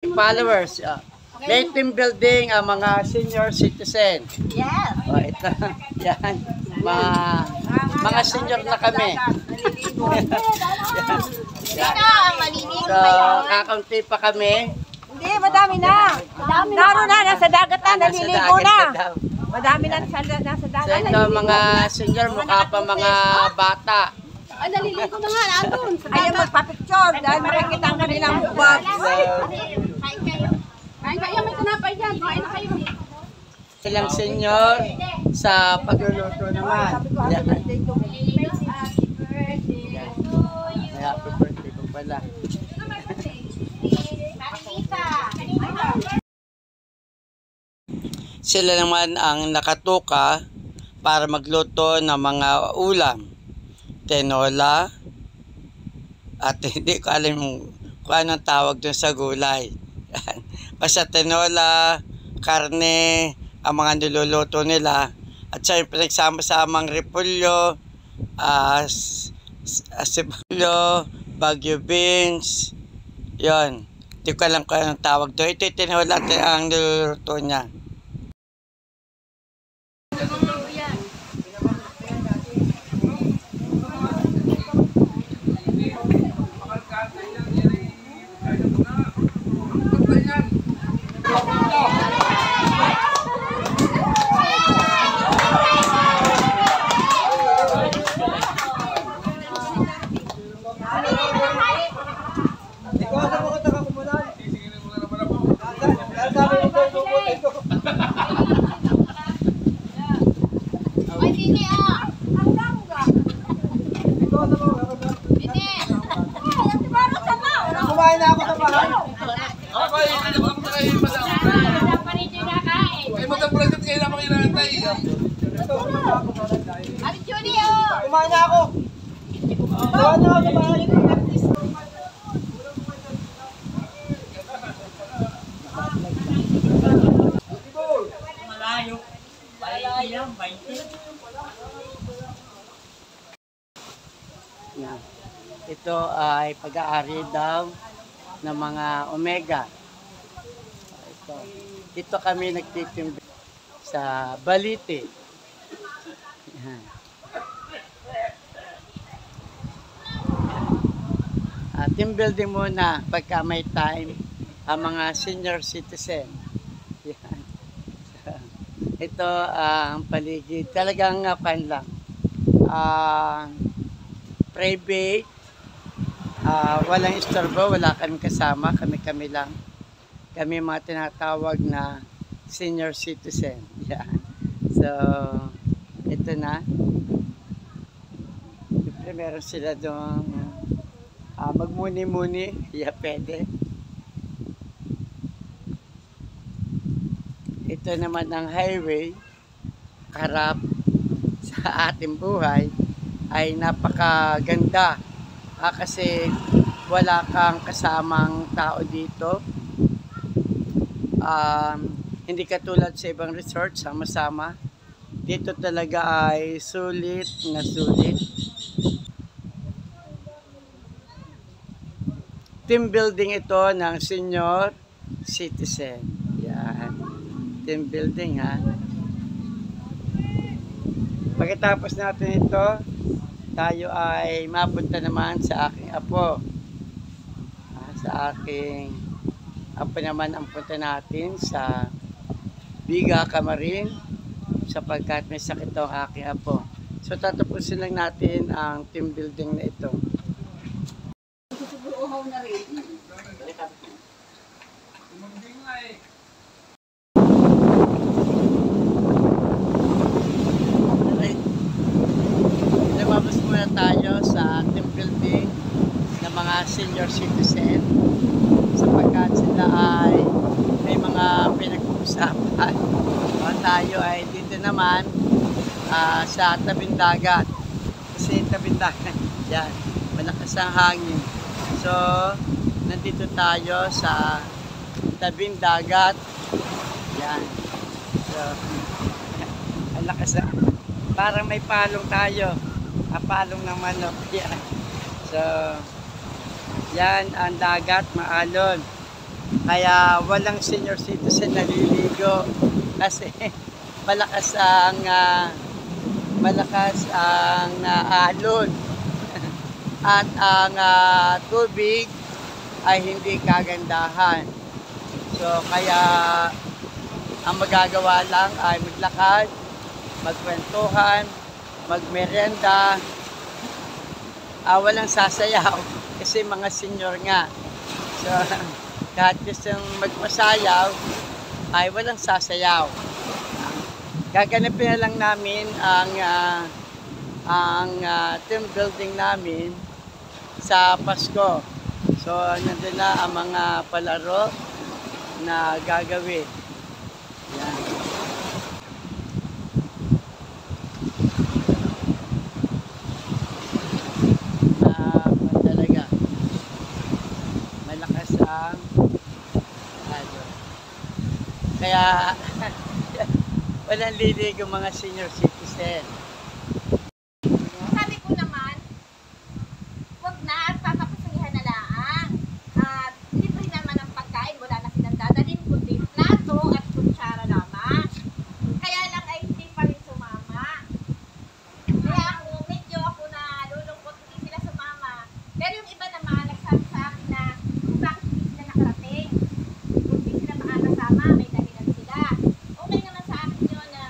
Followers. May team building ang mga senior citizen. Yes. Ito. Yan. Mga senior na kami. Sino ang maliligo So, kakaunti pa kami. Hindi, madami na. Naroon na, nasa dagat na, naliligo na. Madami na nasa dagat. So, ito mga senior, mukha pa mga bata. Ay, naliligo na nga, nandun. Ayaw magpa-picture dahil makikita ang kanilang hubag. Kain kayo. Kain kayo, may tinapay dyan. Kain na kayo. Silang senior sa pagluluto naman. Yan. Happy birthday ko pala. Sila naman ang nakatuka para magluto ng mga ulam. Tinola at hindi ko alam kung anong tawag dun sa gulay. Basta tinola, karne, ang mga niluluto nila. At siya yung pinagsama-samang repolyo, sibulyo, bagyo beans. Yon. Hindi ko alam kung anong tawag doon. Ito yung tinola ang niluluto niya. Kumain na ako sa bahay. Ako ay tinabang na kayo, madam. Ay, madam, president kayo namang inaantay. Kumain na ako. Kumain na ako sa bahay. Malayo. Malayo, 20. Yan. Ito ay pag-aari daw ng mga omega. Ito. Dito kami nagtitimbang sa Balite. Yan. Team building muna pagka may time ang mga senior citizen. Yan. So, ito ang paligid. Talagang pan lang. Private. Walang istorbo, wala kami kasama, kami lang. Kami mga tinatawag na senior citizen. Yan. So, ito na. Siyempre meron sila doon magmuni-muni. Yeah, pwede. Ito naman ang highway, harap sa ating buhay, ay napakaganda. Kasi wala kang kasamang tao dito. Hindi katulad sa ibang resort, sama-sama. Dito talaga ay sulit na sulit. Team building ito ng senior citizen. Yan. Team building, ha. Pagkatapos natin ito, tayo ay mapunta naman sa aking apo. Sa aking apo naman ang punta natin sa Biga, Camarin, sapagkat may sakit ang aking apo. So tatapusin lang natin ang team building na ito. Lumabas muna tayo sa team building ng mga senior citizen sapagkat sila ay may mga pinag-uusapan. Tayo ay dito naman sa tabing dagat. Kasi tabing dagat, yan, malakas ang hangin. So, nandito tayo sa tabing dagat. Yan. So, ang lakas na. Parang may palong tayo. Palong ng manok. Yan. So, yan ang dagat, maalon. Kaya walang senior citizen naliligo kasi malakas ang alon at ang tubig ay hindi kagandahan. So kaya ang magagawa lang ay maglakad, magkwentuhan, magmerenda, walang sasayaw kasi mga senior nga. So kahit gustong magmasayaw ay walang sasayaw. Gaganapin na lang namin ang team building namin sa Pasko. So nandun na ang mga palaro na gagawin. Yan. Talaga malakas ang kaya walang liligo mga senior citizen. Sabi ko naman, wag na at papapasulihan na lang. At libre naman ang pagkain, wala na silang dadalhin kundi plato at kutsara lamang. Kaya lang ay hindi pa rin sumama. Kaya medyo ako na lulungkot hindi sila sumama. Pero yung iba naman nagsabi sa akin na kung bakit hindi sila nakarating. Kung hindi sila makakasama, may dahilan sila. Okay naman sa akin yun na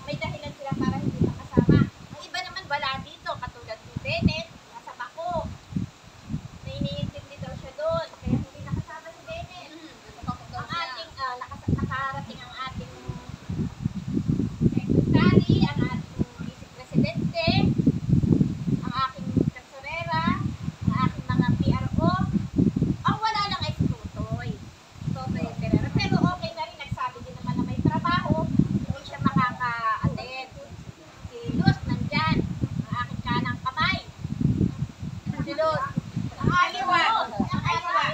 may dahilan sila para hindi makasama. Ang iba naman wala dito, katulad ni Bennett, nasa Bako. Na iniintindi daw siya doon, kaya hindi nakasama si Bennett. Ang ating, nakarating ang ating secretary, ang ating vice-presidente, ang aking tesorera, ang aking mga PRO. Ang wala lang ay si Tutoy. Tutoy Terera. Pero okay na rin, nagsabi din naman na may trabaho, hindi siya makaka-attend. Si Luz nandyan, ang aking kanang kamay. Si Luz. Ang aliwa. Ang aliwa.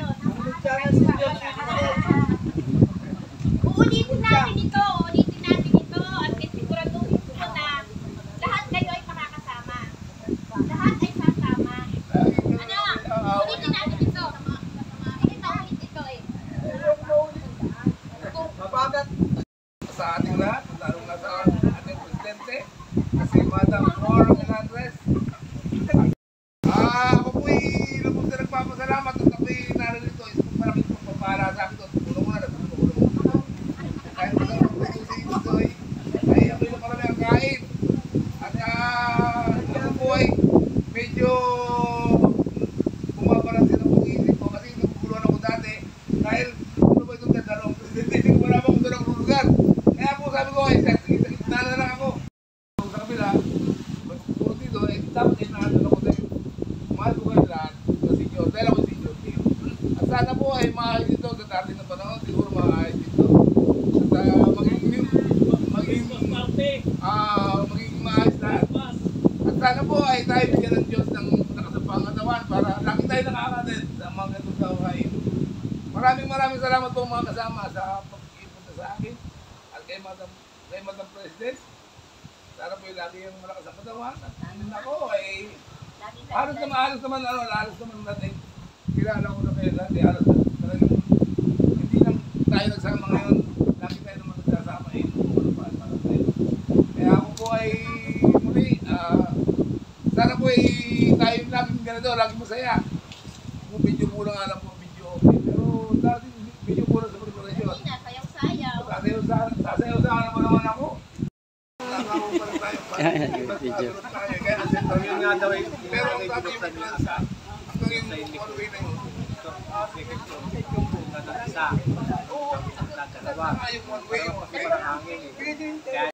Uulitin natin ito. Uulitin natin ito. At siguraduhin ko na lahat kayo ay makakasama. Lahat ay sasama. Ano? Ulitin natin ito. Ito, ulit ito eh. Mabagat. Sa ating lahat, lalo na sa ating presidente, kasi Madam Flor Fernandez. Ako po'y lubos na nagpapasalamat at ako'y narito is kung maraming pagpapala sa akin doon. Una-una, nagpapalong ako. Kahit walang pagpapalong dito ay ako'y na marami ang kain. At ako po ay medyo bumabalansin ang pag-iisip ko kasi nagpupuluan ako dati dahil ano ba itong ganda ng presidente, hindi ko wala akong doon ang lugar. Kaya po sabi ko ay sa gitna na lang ako. Sa kabila, magpupuro dito ay dapat ay nakadala ko dahil mahal ko kayo lahat sa senior, dahil ako senior team. At sana po ay maayos dito sa dating na panahon, siguro maayos dito. At magiging maayos lahat. At sana po ay tayo bigyan ng Diyos ng nakasapang katawan para lagi tayo nakakatid sa mga ganitong kawain. Maraming salamat po mga kasama sa pag-ipunta sa akin at kay Madam President. Sana po yung lagi yung malakas ang katawan at ako ay halos naman natin. Kilala ko na kayo dati, halos talagang hindi lang tayo nagsama ngayon, lagi tayo naman nagsasama para tayo. Kaya ako po ay muli, sana po ay tayo laging ganito, laging masaya. Kung video ko lang alam po, video okay. Pero dati video ko lang sa preparasyon. Hindi na, sayaw-sayaw. Sasayaw-sayaw naman ako. Video. Kaya Yun nga daw ay pero ang dati yung plansa, hanggang yung one-way na yun. isa. Oo, Dalawa. yung one-way, yung Parang hangin eh. pwede